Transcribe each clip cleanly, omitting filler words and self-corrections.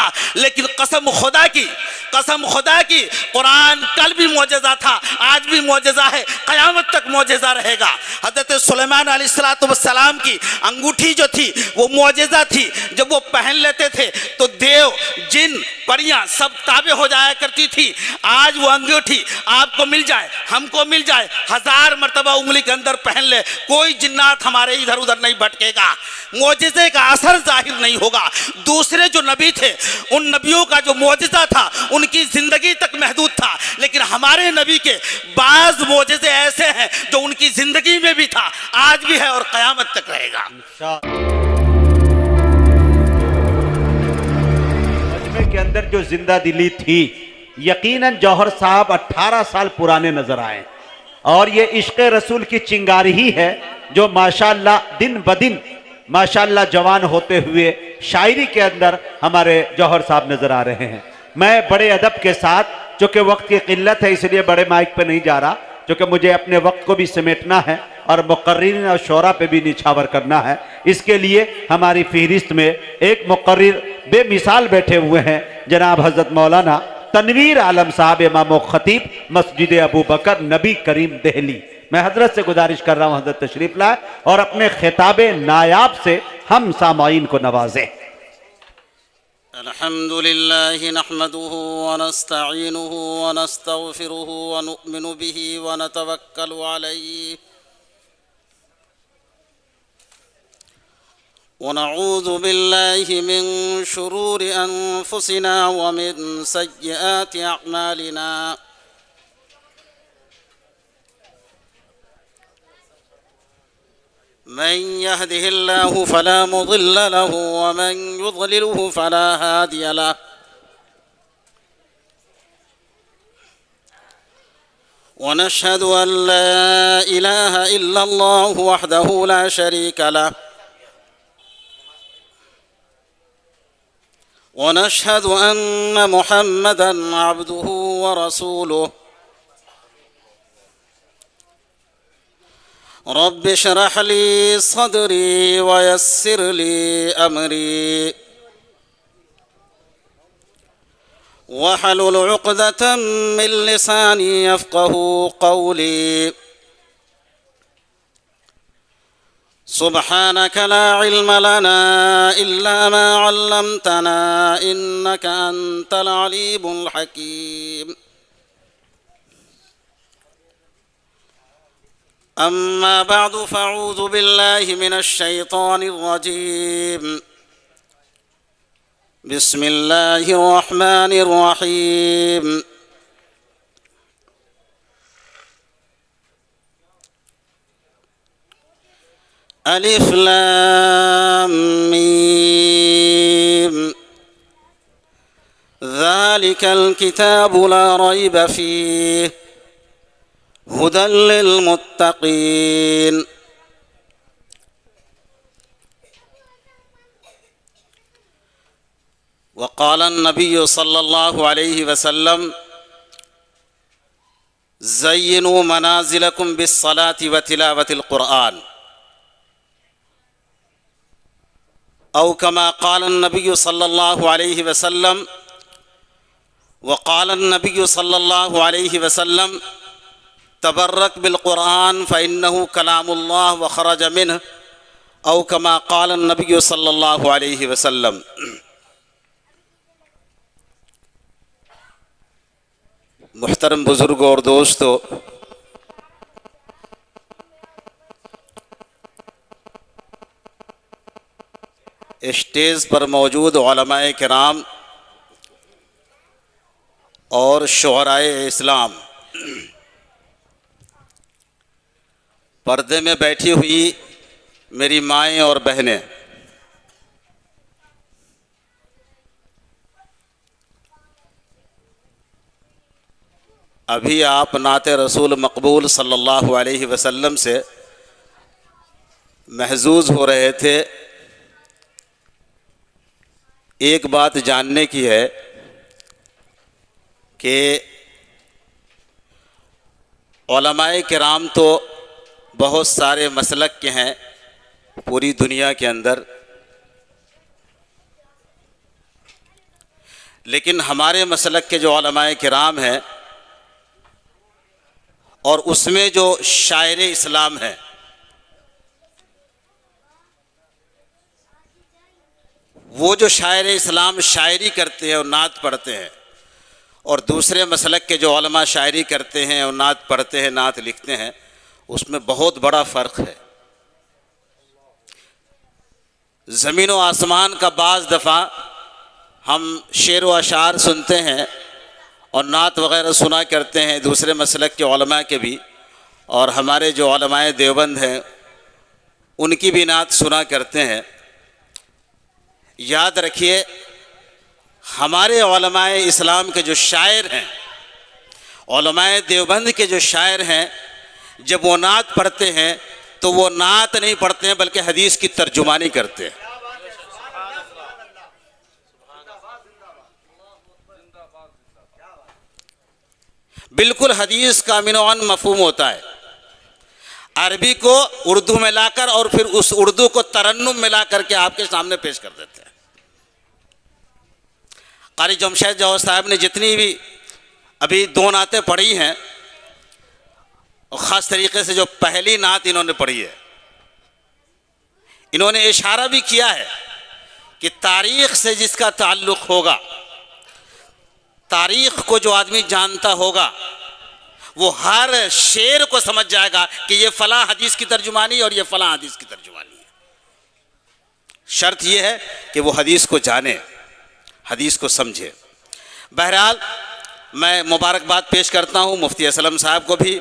था, लेकिन कसम खुदा की कुरान कल भी मौजज़ा था, आज भी मौजज़ा है, क़यामत तक मौजज़ा रहेगा। हज़रत सुलेमान अलैहिस्सलाम की अंगूठी जो थी वो मौजज़ा थी। जब वो पहन लेते थे तो देव, जिन, परियां सब ताबे हो जाया करती थी। आज वो अंगूठी आपको मिल जाए, हमको मिल जाए, 1000 मरतबा उंगली के अंदर पहन ले, कोई जिन्नात हमारे इधर उधर नहीं भटकेगा, मौजज़े का असर जाहिर नहीं होगा। दूसरे जो नबी थे, उन नबियों का जो मौजज़ा था उनकी ज़िंदगी तक महदूद था, लेकिन हमारे नबी के बाज़ मौजज़े ऐसे हैं जो उनकी ज़िंदगी में भी था, आज भी है और क़यामत तक रहेगा। मजमे के अंदर जो जिंदा दिली थी, यकीनन जौहर साहब 18 साल पुराने नजर आए, और ये इश्क़ रसूल की चिंगारी ही है जो माशाअल्लाह दिन ब दिन माशाअल्लाह जवान होते हुए शायरी के अंदर हमारे जौहर साहब नजर आ रहे हैं। मैं बड़े अदब के साथ, चूँकि वक्त की किल्लत है इसलिए बड़े माइक पे नहीं जा रहा, क्योंकि मुझे अपने वक्त को भी समेटना है और मुक़र्रिरीन और शोरा पे भी निछावर करना है। इसके लिए हमारी फहरिस्त में एक मुक़र्रिर बेमिसाल बैठे हुए हैं, जनाब हज़रत मौलाना तनवीर आलम साहब, इमाम खतीब मस्जिद अबू बकर नबी करीम दिल्ली। मैं हजरत से गुजारिश कर रहा हूँ हजरत तशरीफ लाए और अपने खिताबे नायाब से हम सामाईन को नवाजें। अल्हम्दुलिल्लाहि नहमदुहु व नस्तईनुहु व नस्तगफिरुहु व नुअमिनु बिही व नतवक्कलु अलैहि व नऊज़ु बिल्लाहि मिन शुरूरि अनफुसिना व मिन सय्यिआति अअमालिना। मन यहदिहिल्लाहु फला मुदिल्ल लहु व मन युद्लिलहु फला हादिय लहु। व नशहदु अन ला इलाहा इल्लल्लाहु वहदहु ला शरीक लहु व नशहदु अन्न मुहम्मदन अब्दुहु व रसूलुहु। रब्बि इश्रह ली सदरी व यस्सिर ली अमरी वहलुल उक़दतम मिन लिसानी यफ़क़हू क़ौली। सुब्हानक ला इल्म लना इल्ला मा अल्लमतना इन्नका अंतल अलीमुल हकीम। अम्मा बअदु फ़अऊज़ु बिल्लाहि मिनश शैतानिर रजीम। बिस्मिल्लाहिर रहमानिर रहीम। अलिफ लाम मीम ज़ालिकल किताबु ला रैब फ़ीहि हुदल लिल मुत्तक़ीन। वक़ाल नबी सल्लल्लाहु अलैहि वसल्लम ज़य्यिनू मनाज़िलकुम बिस्सलाति व तिलावतिल क़ुरआन औ कमा क़ाल नबी सल्लल्लाहु अलैहि वसल्लम। वक़ाल नबी सल्लल्लाहु अलैहि वसल्लम तबर्रक बिल क़ुरआन फ़इन्नहु कलामुल्लाह व ख़रज मिन्हु औ कमा क़ाल नबी सल्लल्लाहु अलैहि वसल्लम। मुहतरम बुज़ुर्गों और दोस्तों, स्टेज पर मौजूद उलमाए किराम और शुअराए इस्लाम, पर्दे में बैठी हुई मेरी माएँ और बहनें, अभी आप नाते रसूल मकबूल सल्लल्लाहु अलैहि वसल्लम से महजूज हो रहे थे। एक बात जानने की है कि उलमाए किराम तो बहुत सारे मसलक के हैं पूरी दुनिया के अंदर, लेकिन हमारे मसलक के जो उलमाए किराम हैं और उसमें जो शायर इस्लाम है, वो जो शायर इस्लाम शायरी करते हैं और नात पढ़ते हैं, और दूसरे मसलक के जो उलमा शायरी करते हैं और नात पढ़ते हैं, नात लिखते हैं, उसमें बहुत बड़ा फ़र्क है। ज़मीन व आसमान का बाज़ दफ़ा हम शेर व अशार सुनते हैं और नात वग़ैरह सुना करते हैं, दूसरे मसलक के उलमा के भी, और हमारे जो उलमाए देवबंद हैं उनकी भी नात सुना करते हैं। याद रखिए, हमारे उलमाए इस्लाम के जो शायर हैं, उलमाए देवबंद के जो शायर हैं, जब वो नात पढ़ते हैं तो वो नात नहीं पढ़ते हैं बल्कि हदीस की तर्जुमानी करते हैं। बिल्कुल हदीस का मिनवान मफहूम होता है, अरबी को उर्दू में लाकर और फिर उस उर्दू को तरन्नुम में ला करके आपके सामने पेश कर देते हैं। कारी जमशेद जौहर साहब ने जितनी भी अभी 2 नातें पढ़ी हैं, और ख़ास तरीके से जो पहली नात इन्होंने पढ़ी है, इन्होंने इशारा भी किया है कि तारीख़ से जिसका ताल्लुक़ होगा, तारीख़ को जो आदमी जानता होगा, वो हर शेर को समझ जाएगा कि ये फ़लाँ हदीस की तर्जुमानी और ये फ़लाँ हदीस की तर्जुमानी है। शर्त ये है कि वो हदीस को जाने, हदीस को समझे। बहरहाल मैं मुबारकबाद पेश करता हूँ मुफ्ती असलम साहब को भी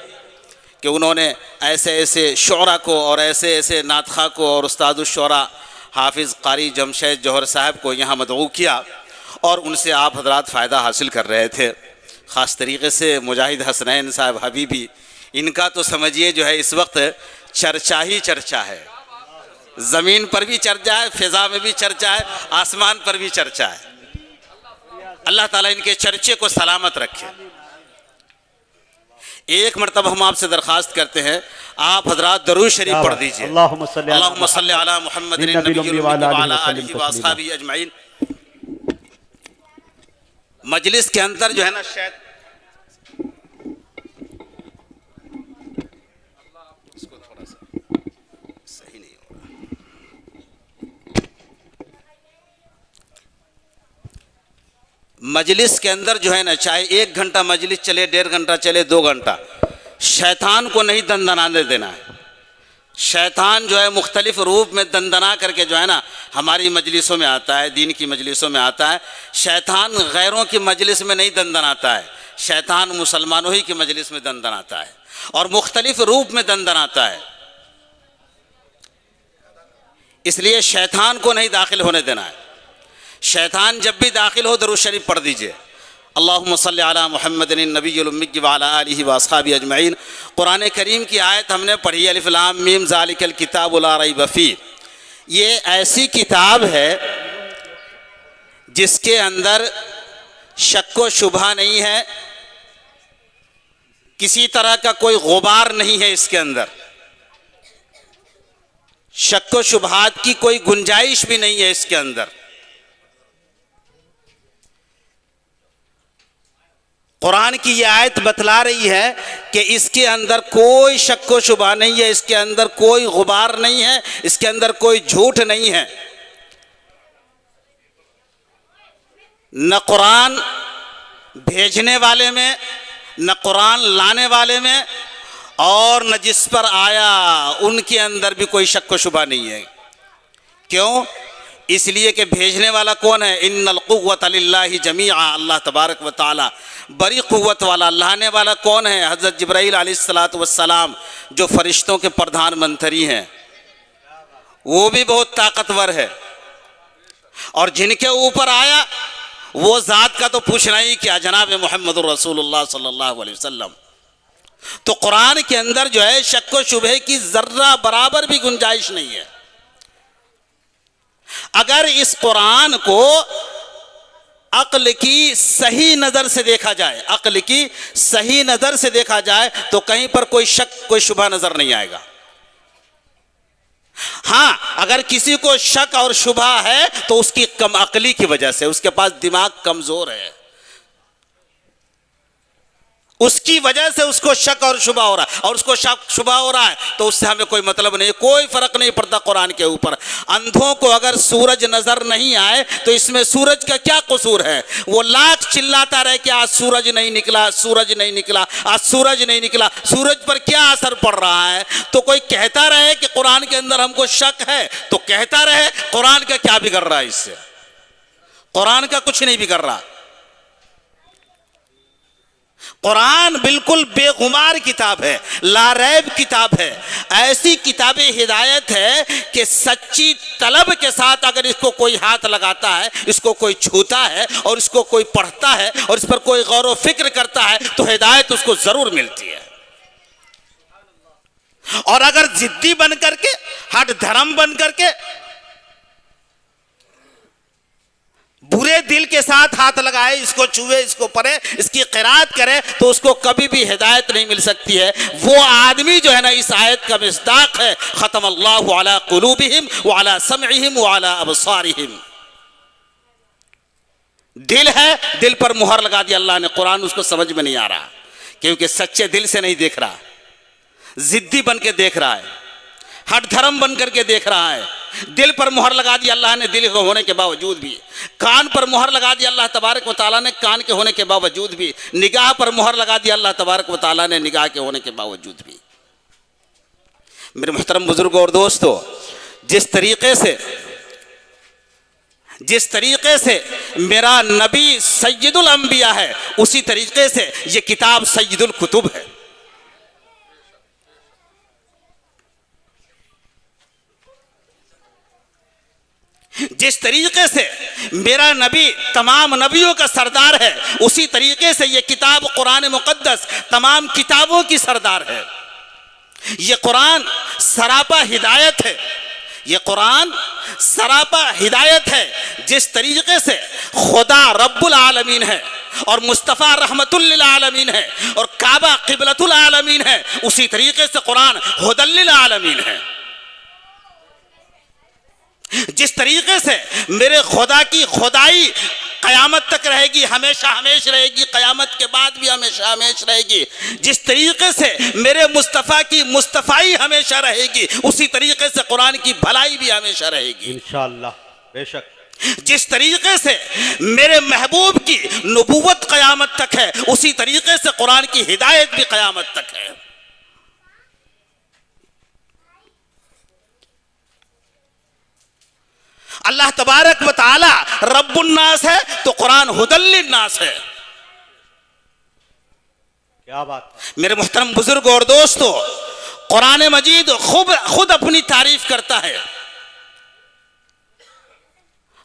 कि उन्होंने ऐसे ऐसे शुअरा को और ऐसे ऐसे नातखा को और उस्तादुश्शुअरा हाफिज़ कारी जमशेद जौहर साहब को यहाँ मदऊ किया और उनसे आप हजरात फ़ायदा हासिल कर रहे थे। ख़ास तरीके से मुजाहिद हसनैन साहब हबीबी, इनका तो समझिए जो है इस वक्त चर्चा ही चर्चा है। ज़मीन पर भी चर्चा है, फ़िज़ा में भी चर्चा है, आसमान पर भी चर्चा है। अल्लाह ताला इनके चर्चे को सलामत रखे। एक मरतबा हम आपसे दरख्वास्त करते हैं, आप हजरात दरूद शरीफ पढ़ दीजिए। अल्लाहुम्मा सल्ली अला मुहम्मदिन नबिय्यिल उम्मी व अला आलिहि व अस्हाबिहि अजमईन। मजलिस के अंदर जो है ना, शायद इसको थोड़ा सा सही नहीं हो रहा। मजलिस के अंदर जो है ना, चाहे 1 घंटा मजलिस चले, 1.5 घंटा चले, 2 घंटा, शैतान को नहीं दंदनाने देना है। शैतान जो है मुख्तलिफ रूप में दंदना करके जो है ना हमारी मजलिसों में आता है, दीन की मजलिसों में आता है। शैतान गैरों की मजलिस में नहीं दंदनाता है, शैतान मुसलमानों ही की मजलिस में दंदनाता है और मुख्तलिफ रूप में दंदनाता है। इसलिए शैतान को नहीं दाखिल होने देना है। शैतान जब भी दाखिल हो दरूद शरीफ पढ़ दीजिए। अल्लाहुम्मा सल्ली अला मुहम्मदिन नबिय्यिल उम्मी व अला आलिहि व अस्हाबिहि अजमईन। कुरान करीम की आयत हमने पढ़ी, अलिफ लाम मीम ज़ालिकल किताबु ला रैब फीह। ये ऐसी किताब है जिसके अंदर शक व शुबहा नहीं है, किसी तरह का कोई गुबार नहीं है। इसके अंदर शक व शुबहात की कोई गुंजाइश भी नहीं है। इसके अंदर कुरान की ये आयत बतला रही है कि इसके अंदर कोई शक व शुबहा नहीं है, इसके अंदर कोई गुबार नहीं है, इसके अंदर कोई झूठ नहीं है। न कुरान भेजने वाले में, न कुरान लाने वाले में, और न जिस पर आया उनके अंदर भी कोई शक व शुबहा नहीं है। क्यों? इसलिए कि भेजने वाला कौन है? इन्नल कुव्वत लिल्लाहि जमीआ, अल्लाह तबारक व ताला बड़ी कुव्वत वाला। लाने वाला कौन है? हज़रत जिब्राईल अलैहिस्सलातु वस्सलाम, जो फरिश्तों के प्रधानमंत्री हैं, वो भी बहुत ताकतवर है। और जिनके ऊपर आया वो ज़ात का तो पूछना ही क्या, जनाब मुहम्मदुर रसूलुल्लाह सल्लल्लाहु अलैहि वसल्लम। तो कुरान के अंदर जो है शक व शुबहे की ज़र्रा बराबर भी गुंजाइश नहीं है। अगर इस कुरान को अक्ल की सही नज़र से देखा जाए, अक्ल की सही नज़र से देखा जाए तो कहीं पर कोई शक, कोई शुबहा नज़र नहीं आएगा। हाँ, अगर किसी को शक और शुबहा है तो उसकी कम अकली की वजह से, उसके पास दिमाग कमजोर है, उसकी वजह से उसको शक और शुबा हो रहा है, और उसको शक शुबा हो रहा है तो उससे हमें कोई मतलब नहीं, कोई फर्क नहीं पड़ता कुरान के ऊपर। अंधों को अगर सूरज नजर नहीं आए तो इसमें सूरज का क्या कसूर है? वो लाख चिल्लाता रहे कि आज सूरज नहीं निकला, सूरज नहीं निकला, आज सूरज नहीं निकला, सूरज पर क्या असर पड़ रहा है? तो कोई कहता रहे कि कुरान के अंदर हमको शक है तो कहता रहे, कुरान का क्या बिगड़ रहा है इससे? कुरान का कुछ नहीं बिगड़ रहा। कुरान बिल्कुल बेगुमार किताब है, लारैब किताब है, ऐसी किताब हिदायत है कि सच्ची तलब के साथ अगर इसको कोई हाथ लगाता है, इसको कोई छूता है और इसको कोई पढ़ता है और इस पर कोई गौर व फिक्र करता है तो हिदायत उसको जरूर मिलती है। और अगर जिद्दी बन करके, हट धर्म बन करके, बुरे दिल के साथ हाथ लगाए, इसको छुए, इसको पढ़े, इसकी क़िरात करे तो उसको कभी भी हिदायत नहीं मिल सकती है। वो आदमी जो है ना इस आयत का मिस्दाक है, ख़तम अल्लाहु अला क़ुलूबिहिम व अला समइहिम व अला अबसारिहिम। दिल है, दिल पर मुहर लगा दी अल्लाह ने, कुरान उसको समझ में नहीं आ रहा क्योंकि सच्चे दिल से नहीं देख रहा, जिद्दी बन के देख रहा है, हट धर्म बन करके देख रहा है। दिल पर मुहर लगा दी अल्लाह ने दिल के होने के बावजूद भी, कान पर मुहर लगा दी अल्लाह तबारक व तआला ने कान के होने के बावजूद भी, निगाह पर मुहर लगा दी अल्लाह तबारक व तआला ने निगाह के होने के बावजूद भी। मेरे मुहतरम बुजुर्गों और दोस्तों, जिस तरीके से मेरा नबी सय्यदुल अंबिया है, उसी तरीके से ये किताब सय्यदुल कुतुब है। जिस तरीके से मेरा नबी तमाम नबियों का सरदार है, उसी तरीके से ये किताब कुरान मुक़द्दस तमाम किताबों की सरदार है। ये कुरान सरापा हिदायत है, ये कुरान सरापा हिदायत है। जिस तरीके से खुदा रब्बुल आलमीन है और मुस्तफ़ा रहमतुल लिल आलमीन है और काबा क़िबलतुल आलमीन है, उसी तरीके से कुरान हुदल लिल आलमीन है। जिस तरीके से मेरे खुदा की खुदाई क़यामत तक रहेगी, हमेशा हमेश रहेगी, क़यामत के बाद भी हमेशा हमेश रहेगी, जिस तरीके से मेरे मुस्तफ़ा की मुस्तफ़ाई हमेशा रहेगी, उसी तरीके से कुरान की भलाई भी हमेशा रहेगी इंशाअल्लाह, बेशक। जिस तरीके से मेरे महबूब की नबूवत क़यामत तक है, उसी तरीके से कुरान की हिदायत भी क़यामत तक है। अल्लाह तबारक व तआला रब्बुन्नास है तो कुरान हुदल लिन्नास है। क्या बात है मेरे मुहतरम बुजुर्ग और दोस्तों, कुरान मजीद खुद अपनी तारीफ करता है।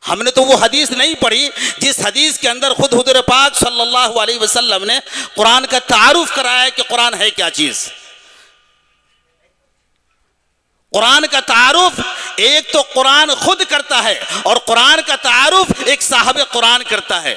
हमने तो वो हदीस नहीं पढ़ी जिस हदीस के अंदर खुद हुज़ूर पाक सल्लल्लाहु अलैहि वसल्लम ने कुरान का तारुफ कराया है कि कुरान है क्या चीज। कुरान का तारुफ एक तो कुरान खुद करता है और कुरान का तारुफ एक साहब कुरान करता है।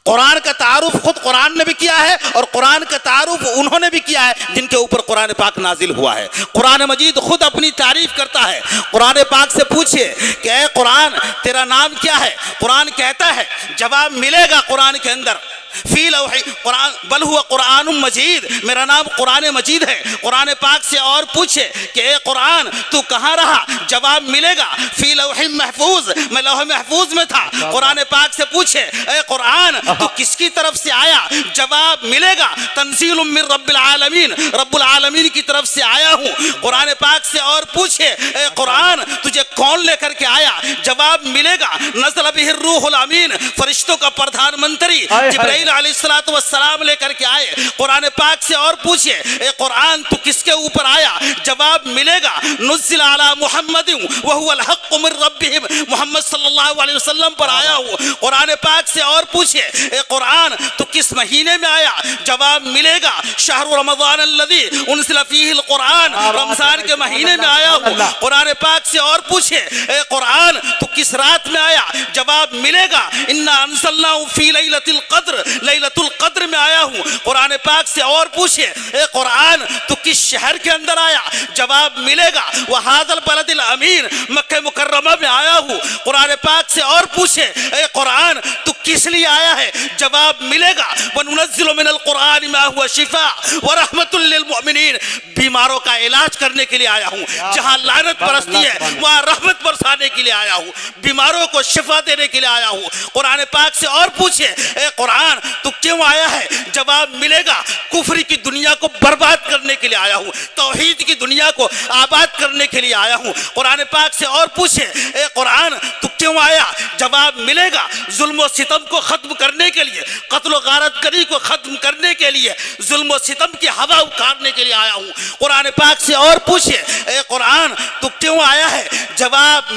कुरान का तारुफ खुद कुरान ने भी किया है और कुरान का तारुफ उन्होंने भी किया है जिनके ऊपर कुरान पाक नाजिल हुआ है। कुरान मजीद खुद अपनी तारीफ करता है। कुरान पाक से पूछिए कि ऐ कुरान तेरा नाम क्या है, कुरान कहता है, जवाब मिलेगा कुरान के अंदर, फी लौही कुरान बल हुआ कुरान मजीद, मेरा नाम कुरान मजीद है। कुरान पाक से और पूछे कि ए कुरान तू कहाँ रहा, जवाब मिलेगा फी लौही महफूज, मैं लौह महफूज में था। कुरान पाक से पूछे ए कुरान तू किसकी तरफ से आया, जवाब मिलेगा तंजीलुम मिन रब्बिल आलमीन, रब्बुल आलमीन की तरफ से आया हूँ। कुरान पाक से और पूछे ए कुरान तुझे कौन लेकर के आया, जवाब मिलेगा नज़ल बिहिर रूहुल अमीन, फरिश्तों का प्रधानमंत्री जिब्राइल अलैहिस्सलातु वस्सलाम लेकर के आए। कुरान पाक से और पूछिए ए कुरान तू किसके ऊपर आया, जवाब मिलेगा नुज़्ज़िल अला मुहम्मदिन व हुवल हक़्क़ु मिन रब्बिहिम, मोहम्मद सल्लल्लाहु अलैहि वसल्लम पर आया हूँ। कुरान पाक से और पूछिए ए कुरान तू किस महीने में आया, जवाब मिलेगा शहरु रमज़ान अल्लज़ी उनज़िल फ़ीहिल कुरान, रमज़ान के महीने में आया हूँ। कुरान पाक से और पूछिए ए कुरान तू किस रात में आया, जवाब मिलेगा इन्ना अंज़लनाहु फ़ी लैलतिल क़द्र, लैलतुल कद्र में आया हूँ। कुरान पाक से और पूछे, ए कुरान तू किस शहर के अंदर आया? जवाब मिलेगा वह हाज़िल बलदिल अमीन, मक्के मुकर्रमा में आया हूँ। कुरान पाक से और पूछे, ए कुरान तू किस लिए आया है? जवाब मिलेगा वनुनज़्ज़िलु मिनल कुरान मा हुवा शिफा व रहमतुल लिल मुमिनीन, बीमारों का इलाज करने के लिए आया हूँ। जहाँ लानत बरसती है वहाँ रहमत बरसाने के लिए आया हूँ, बीमारों को शिफा देने के लिए आया हूँ। कुरान पाक से और पूछे, ए कुरान तू क्यों आया है? जवाब मिलेगा कुफ्र की दुनिया को बर्बाद करने के लिए आया हूँ, तौहीद की दुनिया को आबाद करने के लिए आया हूँ। कुरान पाक से और पूछे, ए कुरान तू क्यों आया? जवाब मिलेगा जुल्म और सितम को खत्म करने के लिए, कत्ल गारतगरी को खत्म करने के लिए, जुल्म और सितम की हवा उखाड़ने के लिए आया हूँ। कुरान पाक से और पूछे, ए कुरान तू क्यों आया है? जवाब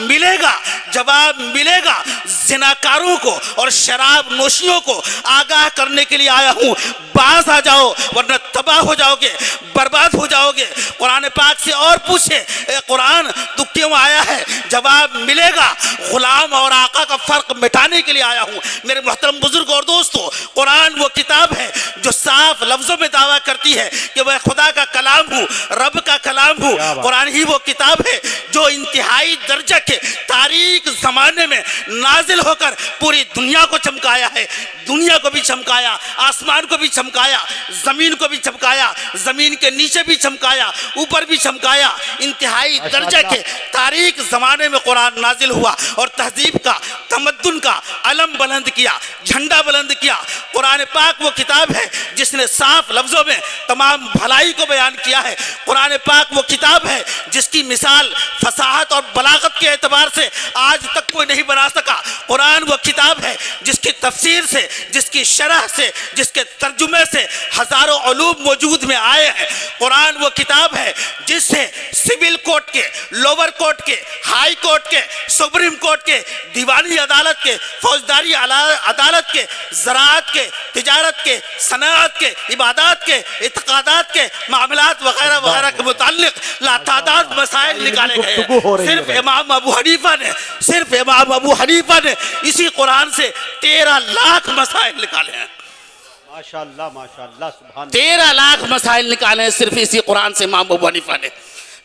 मिलेगा जिनाकारों को और शराब नोशियों को आगाह करने के लिए आया हूँ। बाज आ जाओ वरना तबाह हो जाओगे, बर्बाद हो जाओगे। कुरान पाक से और पूछे, ए कुरान तू क्यों आया है? जवाब मिलेगा गुलाम और आका का फर्क मिटाने के लिए आया हूँ। मेरे मोहतरम बुजुर्ग और दोस्तों, कुरान वो किताब है जो साफ लफ्जों में दावा करती है कि वह खुदा का कलाम हूँ, रब का कलाम हूँ। कुरान ही वो किताब है जो इंतहाई दर्जा के तारीख जमाने में नाजिल होकर पूरी दुनिया को चमकाया है। दुनिया को भी चमकाया, आसमान को भी चमकाया, जमीन को भी चमकाया, जमीन के नीचे भी चमकाया, ऊपर भी चमकाया। इंतहाई दर्जा के तारीख जमाने में कुरान नाजिल हुआ और तहजीब का, तमद्दुन का अलम बुलंद किया, झंडा बुलंद किया। कुरान पाक वो किताब है जिसने साफ लफ्जों में तमाम भलाई को बयान किया है। कुरान पाक वो किताब है जिसकी मिसाल फसाहत और बलागत के एतबार से आज तक कोई नहीं बना सका। कुरान वो किताब है जिसकी तफसीर से, जिसकी शरह से, जिसके तर्जुमे से हजारों उलूम मौजूद में आए हैं। कुरान वो किताब है जिससे सिविल कोर्ट के, लोअर कोर्ट के, हाई कोर्ट के, सुप्रीम कोर्ट के, दीवानी अदालत के, फौजदारी अदालत के, ज़राअत के, तिजारत के, सनाअत के, इबादत के, इत्क़ादात के मामलात वगैरह वगैरह के मुताल्लिक़ लातादाद मसाइल निकाले गए। सिर्फ इमाम अबू हनीफा ने इसी कुरान से 13 लाख मसाइल निकाले हैं। माशाअल्लाह माशाअल्लाह, सुभान 13 लाख मसाइल निकाले हैं सिर्फ इसी कुरान से इमाम अबू हनीफा ने।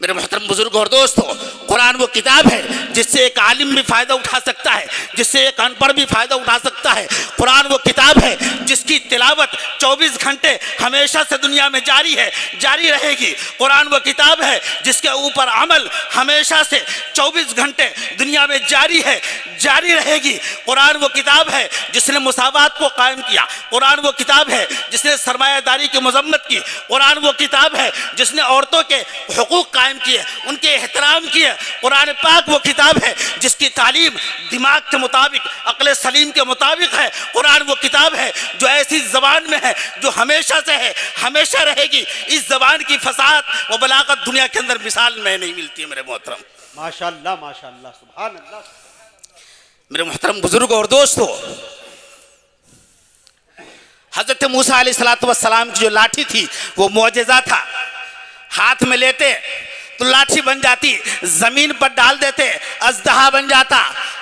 मेरे मोहतरम बुजुर्ग और दोस्तों, कुरान वो किताब है जिससे एक आलिम भी फ़ायदा उठा सकता है, जिससे एक अनपढ़ भी फ़ायदा उठा सकता है। कुरान वो किताब है जिसकी तिलावत 24 घंटे हमेशा से दुनिया में जारी है, जारी रहेगी। कुरान वो किताब है जिसके ऊपर अमल हमेशा से 24 घंटे दुनिया में जारी है, जारी रहेगी। कुरान वो किताब है जिसने मुसावात को कायम किया। कुरान वो किताब है जिसने सरमायादारी की मजम्मत की। कुरान वो किताब है जिसने औरतों के हुकूक कायम किए, उनके एहतराम किए। कुरान पाक वो किताब है जिसकी तालीम दिमाग के मुताबिक, अक्ल सलीम के मुताबिक है। कुरान वो किताब है जो ऐसी ज़बान में है जो हमेशा से है, हमेशा रहेगी। इस ज़बान की फसाद व बलागत दुनिया के अंदर मिसाल में नहीं मिलती है। मेरे मोहतरम, माशाअल्लाह माशाअल्लाह, सुभान अल्लाह। मेरे मोहतरम बुजुर्ग और दोस्तों, हजरत मूसा अलैहिस्सलातु वस्सलाम की जो लाठी थी वो मुअजिज़ा था। हाथ में लेते तो लाठी बन जाती, जमीन पर डाल देते अजदहा बन जाता।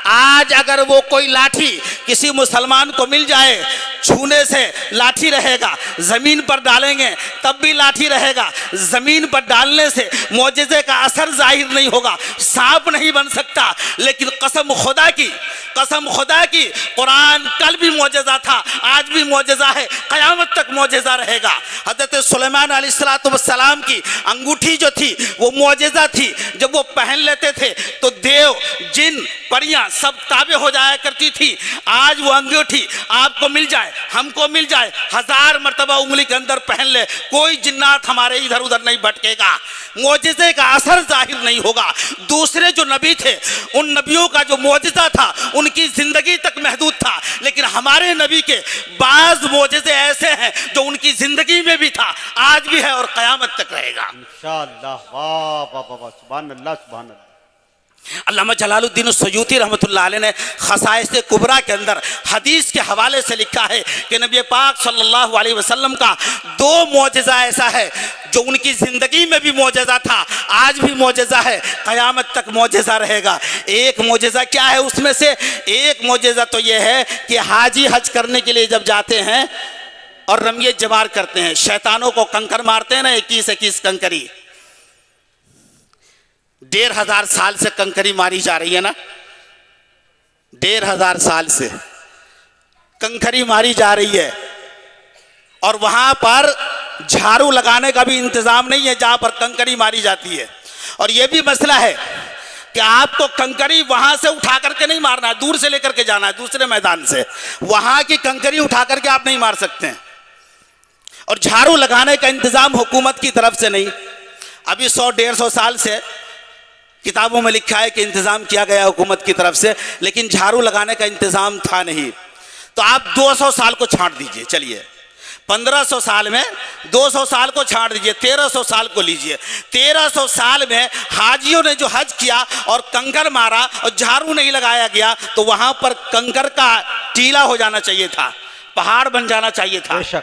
आज अगर वो कोई लाठी किसी मुसलमान को मिल जाए, छूने से लाठी रहेगा, जमीन पर डालेंगे तब भी लाठी रहेगा। जमीन पर डालने से मौजिज़े का असर जाहिर नहीं होगा, सांप नहीं बन सकता। लेकिन कसम खुदा की कुरान कल भी मौजिज़ा था, आज भी मौजिज़ा है, क़यामत तक मौजिज़ा रहेगा। हज़रत सुलेमान अलैहिस्सलातु वस्सलाम की अंगूठी जो थी वो मौजिज़ा थी। जब वो पहन लेते थे तो देव, जिन, परियां सब ताबे हो जाया करती थी। आज वो अंगूठी आपको मिल जाए, हमको मिल जाए, 1000 मरतबा उंगली के अंदर पहन ले, कोई जिन्नात हमारे इधर उधर नहीं भटकेगा, मौजिज़े का असर जाहिर नहीं होगा। दूसरे जो नबी थे, उन नबियों का जो मौजिज़ा था उनकी जिंदगी तक महदूद था। लेकिन हमारे नबी के बाज़ मौजिज़े ऐसे हैं जो उनकी जिंदगी में भी था, आज भी है और क़यामत तक रहेगा इंशाअल्लाह। वाह वाह वाह, सुभान अल्लाह सुभान अल्लाह। अल्लामा जलालुद्दीन सयूती रहमतुल्लाह अलैह ने खसाइस कुबरा के अंदर हदीस के हवाले से लिखा है कि नबी पाक सल्लल्लाहु अलैहि वसल्लम का 2 मौजिज़ा ऐसा है जो उनकी ज़िंदगी में भी मौजज़ा था, आज भी मौजज़ा है, क़यामत तक मौजज़ा रहेगा। एक मौजज़ा क्या है उसमें से? एक मौजज़ा तो यह है कि हाजी हज करने के लिए जब जाते हैं और रमियत जमार करते हैं, शैतानों को कंकर मारते हैं ना, 21 कंकरी, 1500 साल से कंकरी मारी जा रही है ना, 1500 साल से कंकरी मारी जा रही है, और वहां पर झाड़ू लगाने का भी इंतजाम नहीं है जहां पर कंकरी मारी जाती है। और यह भी मसला है कि आपको कंकरी वहां से उठा करके नहीं मारना है, दूर से लेकर के जाना है, दूसरे मैदान से। वहां की कंकरी उठा करके आप नहीं मार सकते हैं। और झाड़ू लगाने का इंतजाम हुकूमत की तरफ से नहीं, अभी 100-150 साल से किताबों में लिखा है कि इंतजाम किया गया हुकूमत की तरफ से, लेकिन झाड़ू लगाने का इंतजाम था नहीं। तो आप 200 साल को छांट दीजिए, चलिए 1500 साल में 200 साल को छांट दीजिए, 1300 साल को लीजिए। 1300 साल में हाजियों ने जो हज किया और कंकर मारा और झाड़ू नहीं लगाया गया, तो वहां पर कंकर का टीला हो जाना चाहिए था, पहाड़ बन जाना चाहिए था।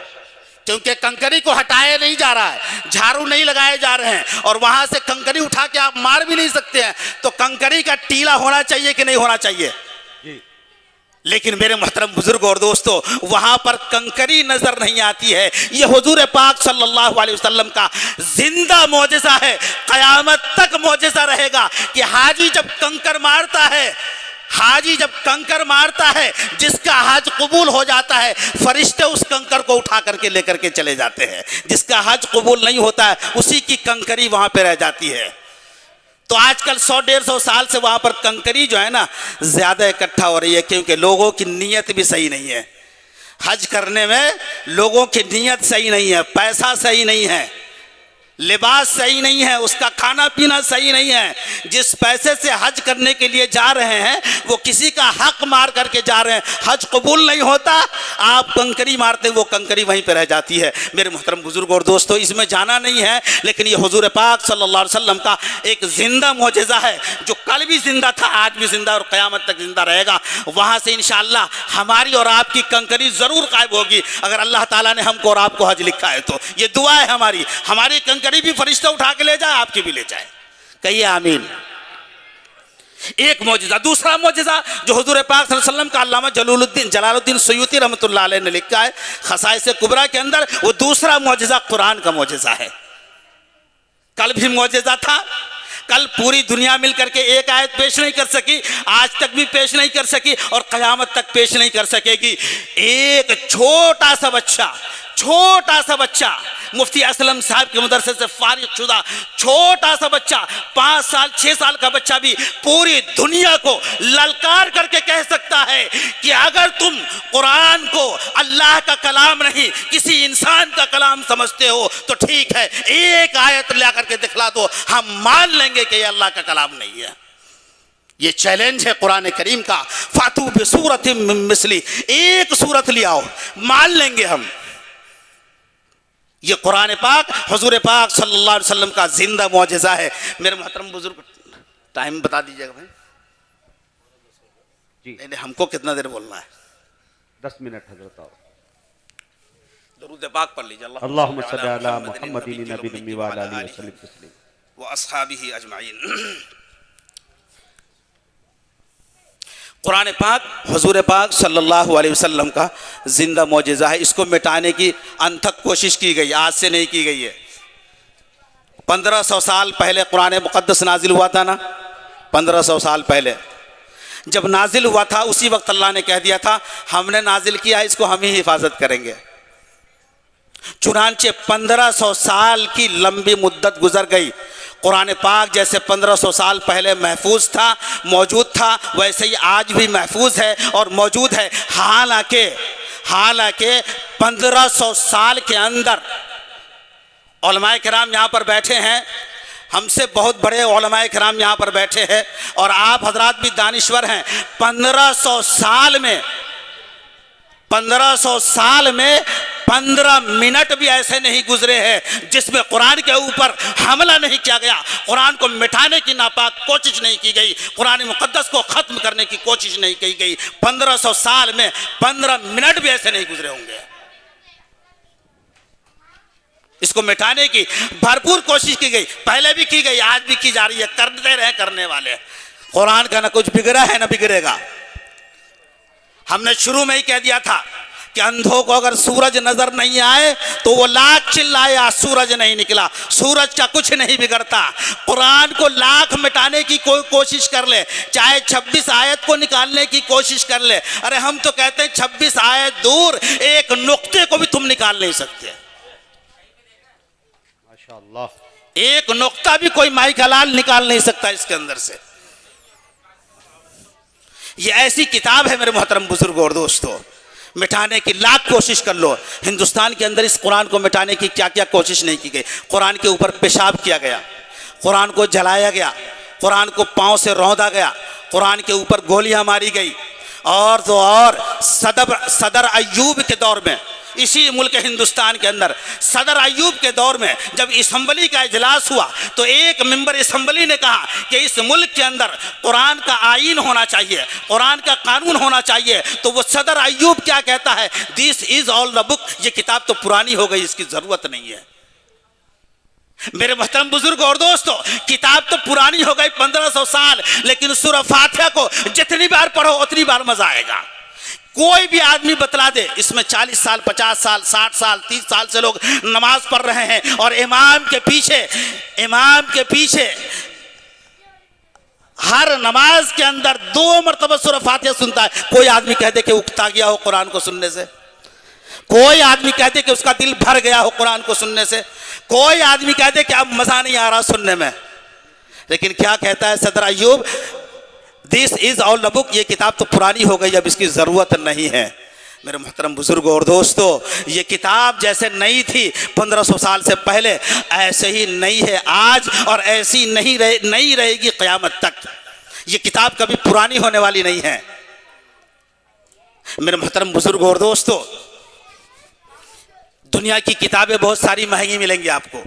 क्योंकि कंकरी को हटाया नहीं जा रहा है, झाड़ू नहीं लगाए जा रहे हैं, और वहां से कंकरी उठा के आप मार भी नहीं सकते हैं, तो कंकरी का टीला होना चाहिए कि नहीं होना चाहिए? लेकिन मेरे मोहतरम बुजुर्ग और दोस्तों, वहां पर कंकरी नजर नहीं आती है। ये हुजूर पाक सल्लल्लाहु अलैहि वसल्लम का जिंदा मौजज़ा है, क़यामत तक मौजज़ा रहेगा कि हाजी जब कंकर मारता है, हाजी जब कंकर मारता है, जिसका हज कबूल हो जाता है, फरिश्ते उस कंकर को उठा करके लेकर के चले जाते हैं। जिसका हज कबूल नहीं होता है, उसी की कंकरी वहां पे रह जाती है। तो आजकल 100-150 साल से वहां पर कंकरी जो है ना ज्यादा इकट्ठा हो रही है, क्योंकि लोगों की नीयत भी सही नहीं है। हज करने में लोगों की नीयत सही नहीं है, पैसा सही नहीं है, लिबास सही नहीं है, उसका खाना पीना सही नहीं है। जिस पैसे से हज करने के लिए जा रहे हैं वो किसी का हक मार करके जा रहे हैं, हज कबूल नहीं होता, आप कंकरी मारते, वो कंकरी वहीं पर रह जाती है। मेरे मोहतरम बुजुर्ग और दोस्तों, इसमें जाना नहीं है, लेकिन ये हुजूर पाक सल्लल्लाहु अलैहि वसल्लम का एक जिंदा मौजज़ा है, जो कल भी जिंदा था, आज भी जिंदा और क़यामत तक जिंदा रहेगा। वहाँ से इंशाअल्लाह हमारी और आपकी कंकरी ज़रूर गायब होगी, अगर अल्लाह ताला ने हमको और आपको हज लिखा है तो। ये दुआ है हमारी कंकरी भी फरिश्ता उठा के ले जाए, आपकी भी ले जाए, कहिए आमीन। एक मौजज़ा। दूसरा मौजज़ा जो हुजूर पाक सल्लल्लाहु अलैहि वसल्लम का अल्लामा जलालुद्दीन सुयूती रहमतुल्लाह अलैह ने लिखा है खसाइस कुबरा के अंदर, वो दूसरा मौजज़ा कुरान का मौजज़ा है। कल भी मौजज़ा था, कल पूरी दुनिया मिलकर के एक आयत पेश नहीं कर सकी, आज तक भी पेश नहीं कर सकी और क़यामत तक पेश नहीं कर सकेगी। एक छोटा सा बच्चा मुफ्ती असलम साहब के मदरसे से फारिग शुदा छोटा सा बच्चा, 5 साल 6 साल का बच्चा भी पूरी दुनिया को ललकार करके कह सकता है कि अगर तुम कुरान को अल्लाह का कलाम नहीं किसी इंसान का कलाम समझते हो तो ठीक है, एक आयत ला करके दिखला दो, हम मान लेंगे कि यह अल्लाह का कलाम नहीं है। ये चैलेंज है कुरान करीम का। फातू बिसूरत मिन मिस्ली, एक सूरत ले आओ, मान लेंगे हम। ये कुरान पाक हुजूर पाक सल्लल्लाहु अलैहि वसल्लम का जिंदा मौजज़ा है। मेरे मोहतरम बुजुर्ग, टाइम बता दीजिएगा भाई जी। नहीं, हमको कितना देर बोलना है? 10 मिनट हजरत। आओ दरूद पाक पढ़ लीजिए, अल्लाहुम्मा सल्ली अला मुहम्मदिन नबी व अला आलिहि वसल्लम तस्लीम व अस्हाबिही अजमाइन। कुरान पाक हुजूर पाक सल्लल्लाहु अलैहि वसल्लम का जिंदा मौजज़ा है। इसको मिटाने की अनथक कोशिश की गई, आज से नहीं की गई है। 1500 साल पहले कुरान मुक़द्दस नाजिल हुआ था ना, 1500 साल पहले जब नाजिल हुआ था, उसी वक्त अल्लाह ने कह दिया था हमने नाजिल किया, इसको हम ही हिफाजत करेंगे। चुनांचे 1500 साल की लंबी मुद्दत गुजर गई। कुरान पाक जैसे 1500 साल पहले महफूज था, मौजूद था, वैसे ही आज भी महफूज है और मौजूद है। हालांकि 1500 साल के अंदर उलमाए किराम यहाँ पर बैठे हैं, हमसे बहुत बड़े उलमाए किराम यहाँ पर बैठे हैं और आप हजरात भी दानिश्वर हैं। 1500 साल में 15 मिनट भी ऐसे नहीं गुजरे हैं जिसमें कुरान के ऊपर हमला नहीं किया गया, कुरान को मिटाने की नापाक कोशिश नहीं की गई, कुरान मुक़द्दस को ख़त्म करने की कोशिश नहीं की गई। 1500 साल में 15 मिनट भी ऐसे नहीं गुजरे होंगे। इसको मिटाने की भरपूर कोशिश की गई, पहले भी की गई, आज भी की जा रही है, करते रहे करने वाले। कुरान का ना कुछ बिगड़ा है ना बिगड़ेगा। हमने शुरू में ही कह दिया था कि अंधों को अगर सूरज नजर नहीं आए तो वो लाख चिल्लाए, आज सूरज नहीं निकला, सूरज का कुछ नहीं बिगड़ता। कुरान को लाख मिटाने की कोई कोशिश कर ले, चाहे 26 आयत को निकालने की कोशिश कर ले, अरे हम तो कहते हैं 26 आयत दूर, एक नुक्ते को भी तुम निकाल नहीं सकते। माशाअल्लाह, एक नुक्ता भी कोई माई का लाल निकाल नहीं सकता इसके अंदर से। ये ऐसी किताब है मेरे मोहतरम बुजुर्गों और दोस्तों, मिटाने की लाख कोशिश कर लो। हिंदुस्तान के अंदर इस कुरान को मिटाने की क्या क्या कोशिश नहीं की गई। कुरान के ऊपर पेशाब किया गया, कुरान को जलाया गया, कुरान को पांव से रौंदा गया, कुरान के ऊपर गोलियां मारी गई। और तो और सदर अय्यूब के दौर में, इसी मुल्क हिंदुस्तान के अंदर सदर अय्यूब के दौर में जब असम्बली का इजलास हुआ तो एक मेंबर असम्बली ने कहा कि इस मुल्क के अंदर कुरान का आईन होना चाहिए, कुरान का कानून होना चाहिए। तो वो सदर अय्यूब क्या कहता है, this is all the book, ये किताब तो पुरानी हो गई, इसकी जरूरत नहीं है। मेरे मोहतरम बुजुर्ग और दोस्तों, किताब तो पुरानी हो गई 1500 साल, लेकिन सूरह फातिहा को जितनी बार पढ़ो उतनी बार मजा आएगा। कोई भी आदमी बतला दे, इसमें 40 साल 50 साल 60 साल 30 साल से लोग नमाज पढ़ रहे हैं और इमाम के पीछे हर नमाज के अंदर 2 मरतबा सूरह फातिहा सुनता है। कोई आदमी कह दे कि उकता गया हो कुरान को सुनने से, कोई आदमी कह दे कि उसका दिल भर गया हो कुरान को सुनने से, कोई आदमी कह दे कि अब मजा नहीं आ रहा सुनने में। लेकिन क्या कहता है सदर Ayub, this is all the book, ये किताब तो पुरानी हो गई, अब इसकी जरूरत नहीं है। मेरे मोहतरम बुजुर्गों और दोस्तों, ये किताब जैसे नई थी 1500 साल से पहले, ऐसे ही नई है आज और ऐसी नई रहेगी क़यामत तक। ये किताब कभी पुरानी होने वाली नहीं है। मेरे मोहतरम बुजुर्गों और दोस्तों, दुनिया की किताबें बहुत सारी महंगी मिलेंगी आपको,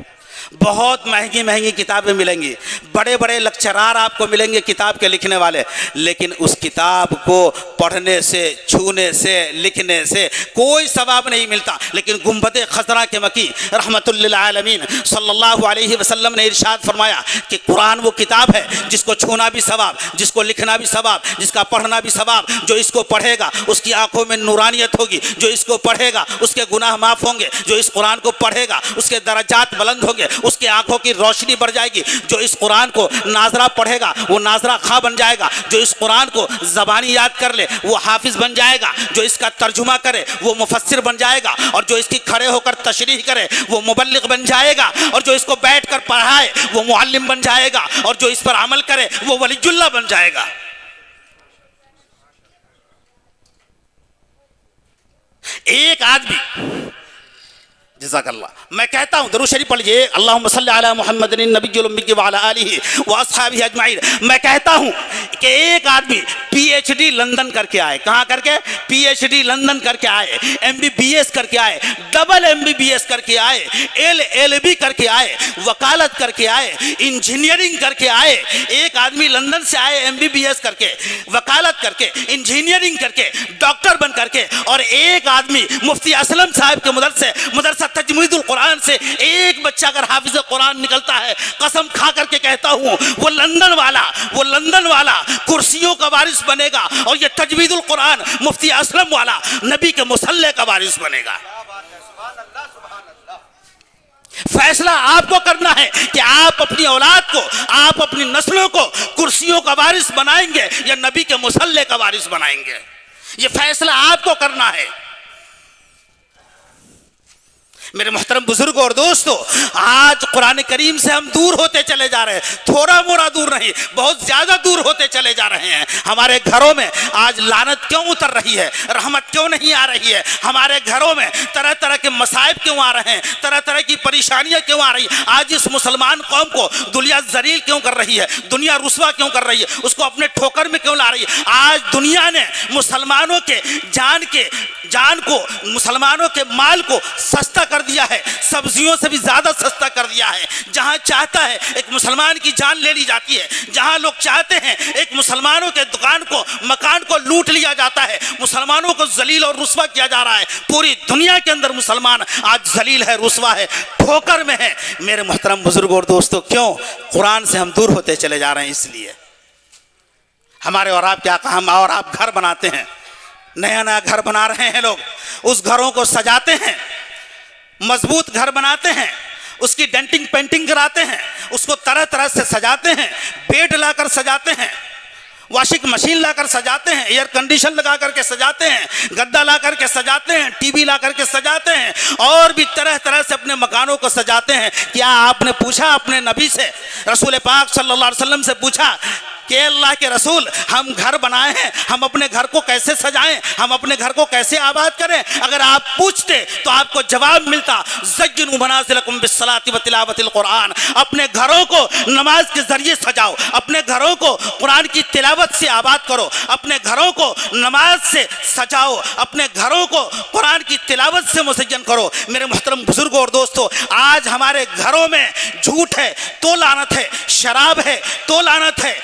बहुत महंगी महंगी किताबें मिलेंगी, बड़े बड़े लेक्चरार आपको मिलेंगे किताब के लिखने वाले, लेकिन उस किताब को पढ़ने से, छूने से, लिखने से कोई सवाब नहीं मिलता। लेकिन गुंबद खजरा के मकी रहमतुल्लिल आलमीन सल्लल्लाहु अलैहि वसल्लम ने इरशाद फरमाया कि कुरान वो किताब है जिसको छूना भी सवाब, जिसको लिखना भी सवाब, जिसका पढ़ना भी सवाब। जो इसको पढ़ेगा उसकी आंखों में नूरानियत होगी, जो इसको पढ़ेगा उसके गुनाह माफ़ होंगे, जो इस कुरान को पढ़ेगा उसके दर्जात बुलंद होंगे, उसकी आंखों की रोशनी बढ़ जाएगी। जो इस कुरान को नाजरा पढ़ेगा वो नाजरा खां बन जाएगा, जो इस कुरान को ज़बानी याद कर ले वो हाफिज बन जाएगा, जो इसका तर्जुमा करे वो मुफस्सिर बन जाएगा, और जो इसकी खड़े होकर तशरीह करे वो मुबल्लिग बन जाएगा, और जो इसको बैठकर पढ़ाए वो मुअल्लिम बन जाएगा, और जो इस पर अमल करे वो वलीजुल्लाह बन जाएगा। एक आदमी, जज़ाकल्लाह, मैं कहता हूँ दरूद शरीफ पढ़िए, अल्लाहुम्मा सल्ली अला मुहम्मदिन नबिय्यिल उम्मी व अला आलिहि व अस्हाबिहि अजमाइन। मैं कहता हूँ कि एक आदमी PhD लंदन करके आए, कहाँ करके? PhD लंदन करके आए, MBBS करके आए, डबल MBBS करके आए, LLB करके आए, वकालत करके आए, इंजीनियरिंग करके आए। एक आदमी लंदन से आए MBBS करके, वकालत करके, इंजीनियरिंग करके, डॉक्टर बन करके, और एक आदमी मुफ्ती असलम साहब के मदरसा तजमीदुल कुरान से एक बच्चा अगर हाफिज कुरान निकलता है, कसम खा करके कहता हूँ वो लंदन वाला कुर्सियों का वारिस बनेगा, और ये तजवीदुल कुरान मुफ्ती असलम वाला नबी के मुसल्ले का वारिस बनेगा। फैसला आपको करना है कि आप अपनी औलाद को, आप अपनी नस्लों को कुर्सियों का वारिस बनाएंगे या नबी के मुसल्ले का वारिस बनाएंगे। ये फैसला आपको करना है। मेरे मोहतरम बुजुर्गों और दोस्तों, आज कुरान करीम से हम दूर होते चले जा रहे हैं, थोड़ा मोड़ा दूर नहीं, बहुत ज्यादा दूर होते चले जा रहे हैं। हमारे घरों में आज लानत क्यों उतर रही है, रहमत क्यों नहीं आ रही है? हमारे घरों में तरह तरह के मसाइब क्यों आ रहे हैं, तरह तरह की परेशानियां क्यों आ रही? आज इस मुसलमान कौम को दुनिया जलील क्यों कर रही है, दुनिया रुस्वा क्यों कर रही है, उसको अपने ठोकर में क्यों ला रही है? आज दुनिया ने मुसलमानों के जान को, मुसलमानों के माल को सस्ता कर कर दिया है, सब्जियों से भी ज़्यादा सस्ता कर दिया है। जहाँ चाहता है एक मुसलमान की जान ले ली जाती है, जहाँ लोग चाहते हैं एक मुसलमानों के दुकान को, मकान को लूट लिया जाता है, मुसलमानों को जलील और रुस्वा किया जा रहा है। पूरी दुनिया के अंदर मुसलमान आज जलील है, रुस्वा है, ठोकर में है। मेरे मोहतरम बुजुर्ग और दोस्तों, क्यों? कुरान से हम दूर होते चले जा रहे हैं। इसलिए हमारे और आप क्या कहा, हम और आप घर बनाते हैं, नया नया घर बना रहे हैं लोग, उस घरों को सजाते हैं, मजबूत घर बनाते हैं, उसकी डेंटिंग पेंटिंग कराते हैं, उसको तरह तरह से सजाते हैं, बेड लाकर सजाते हैं, वॉशिंग मशीन लाकर सजाते हैं, एयर कंडीशन लगा करके सजाते हैं, गद्दा ला करके सजाते हैं, टीवी ला करके सजाते हैं, और भी तरह तरह से अपने मकानों को सजाते हैं। क्या आपने पूछा अपने नबी से, रसूल पाक सल्लल्लाहु अलैहि वसल्लम से पूछा कि अल्लाह के रसूल, हम घर बनाए हैं, हम अपने घर को कैसे सजाएं, हम अपने घर को कैसे आबाद करें? अगर आप पूछते तो आपको जवाब मिलता, ज़य्यिनू मनाज़िलकुम बिस्सलाति व तिलावतिल कुरान। अपने घरों को नमाज के जरिए सजाओ, अपने घरों को कुरान की तिलावत से आबाद करो, अपने घरों को नमाज से सजाओ, अपने घरों को कुरान की तिलावत से मुज़य्यन करो। मेरे मोहतरम बुजुर्गों और दोस्तों, आज हमारे घरों में झूठ है तो लानत है, शराब है तो लानत है,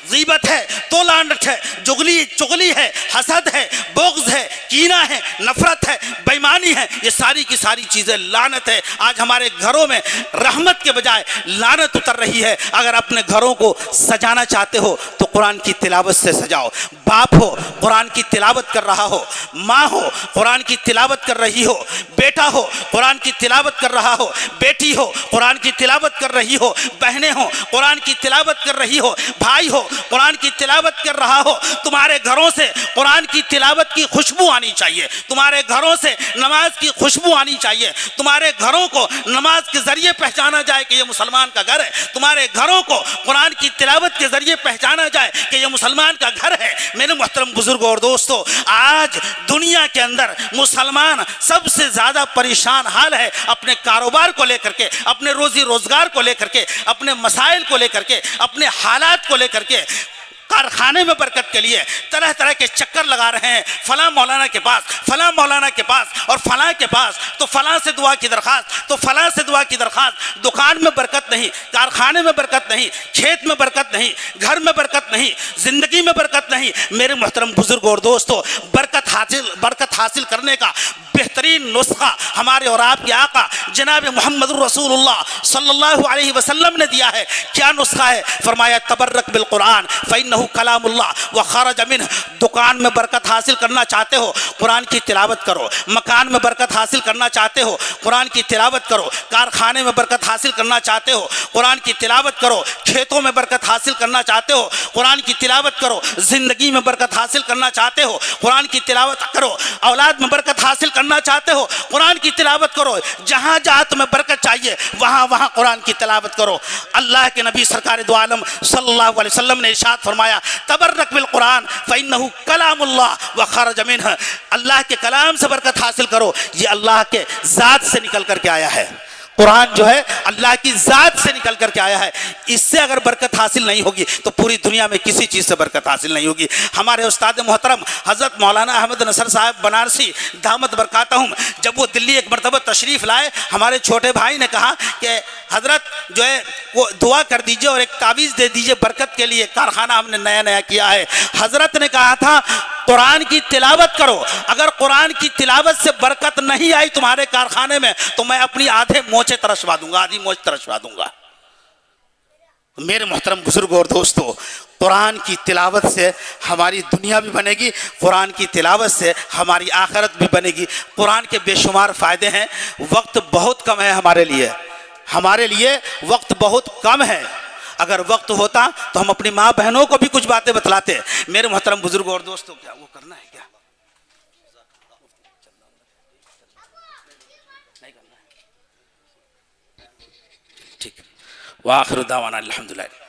ग़ीबत है तो लानत है, चुगली है, हसद है, बुग़्ज़ है, कीना है, नफरत है, बेईमानी है, ये सारी की सारी चीज़ें लानत है। आज हमारे घरों में रहमत के बजाय लानत उतर रही है। अगर अपने घरों को सजाना चाहते हो तो कुरान की तिलावत से सजाओ। बाप हो, कुरान की तिलावत कर रहा हो, माँ हो, कुरान की तिलावत कर रही हो, बेटा हो, कुरान की तिलावत कर रहा हो, बेटी हो, कुरान की तिलावत कर रही हो, बहनें हो, कुरान की तिलावत कर रही हो, भाई हो, कुरान की तिलावत कर रहा हो। तुम्हारे घरों से कुरान की तिलावत की खुशबू आनी चाहिए, तुम्हारे घरों से नमाज की खुशबू आनी चाहिए, तुम्हारे घरों को नमाज के जरिए पहचाना जाए कि ये मुसलमान का घर है, तुम्हारे घरों को कुरान की तिलावत के जरिए पहचाना जाए कि ये मुसलमान का घर है। मेरे मोहतरम बुजुर्गों और दोस्तों, आज दुनिया के अंदर मुसलमान सबसे ज़्यादा परेशान हाल है अपने कारोबार को लेकर के, अपने रोजी रोजगार को लेकर के, अपने मसाइल को लेकर के, अपने हालात को लेकर के। कारखाने में बरकत के लिए तरह तरह के चक्कर लगा रहे हैं, फलां मौलाना के पास, फलां मौलाना के पास और फलां के पास, तो फलां से दुआ की दरख्वास्त, तो फलां से दुआ की दरख्वास्त। दुकान में बरकत नहीं, कारखाने में बरकत नहीं, खेत में बरकत नहीं, घर में बरकत नहीं, ज़िंदगी में बरकत नहीं। मेरे मोहतरम बुजुर्ग और दोस्तों, बरकत हासिल करने का बेहतरीन नुस्खा हमारे और आपके आका जनाब मोहम्मद रसूलुल्लाह सल्लल्लाहु अलैहि वसल्लम ने दिया है। क्या नुस्खा है? फरमाया तबर्रक बिल कुरान फ़इन्नहु कलामुल्लाह व खरज मिन्ह। दुकान में बरकत हासिल करना चाहते हो, कुरान की तिलावत करो। मकान में बरकत हासिल करना चाहते हो, कुरान की तिलावत करो। कारखाने में बरकत हासिल करना चाहते हो, कुरान की तिलावत करो। खेतों में बरकत हासिल करना चाहते हो, कुरान की तिलावत करो। ज़िंदगी में बरकत हासिल करना चाहते हो, कुरान की तिलावत करो। औलाद में बरकत हासिल करना चाहते हो, कुरान की तिलावत करो। जहाँ जहाँ तुम्हें बरकत चाहिए वहाँ वहाँ कुरान की तिलावत करो। अल्लाह के नबी सरकार दो आलम सल्लल्लाहु अलैहि वसल्लम ने इरशाद फरमाया तबर्रक बिल कुरान फ़इन्नहु कलामुल्लाह व खरज मिन्ह। अल्लाह के कलाम से बरकत हासिल करो, ये अल्लाह के ज़ात से निकल करके आया है। कुरान जो है अल्लाह की ज़ात से निकल करके आया है। इससे अगर बरकत हासिल नहीं होगी तो पूरी दुनिया में किसी चीज़ से बरकत हासिल नहीं होगी। हमारे उस्ताद मोहतरम हज़रत मौलाना अहमद नसर साहब बनारसी दामत बरकातहुम, जब वो दिल्ली एक मरतबा तशरीफ़ लाए, हमारे छोटे भाई ने कहा कि हज़रत जो है वो दुआ कर दीजिए और एक तावीज़ दे दीजिए बरकत के लिए, कारखाना हमने नया नया किया है। हज़रत ने कहा था कुरान की तिलावत करो, अगर कुरान की तिलावत से बरकत नहीं आई तुम्हारे कारखाने में तो मैं अपनी आधे मोचे तरसवा दूंगा, आधी मोच तरसवा दूंगा। मेरे मोहतरम बुजुर्गों और दोस्तों, कुरान की तिलावत से हमारी दुनिया भी बनेगी, कुरान की तिलावत से हमारी आखिरत भी बनेगी। कुरान के बेशुमार फ़ायदे हैं। वक्त बहुत कम है हमारे लिए वक्त बहुत कम है। अगर वक्त होता तो हम अपनी माँ बहनों को भी कुछ बातें बतलाते। मेरे मोहतरम बुजुर्गों और दोस्तों, क्या वो करना है क्या नहीं करना है? ठीक। वाखिर दावाना अल्हम्दुलिल्लाह।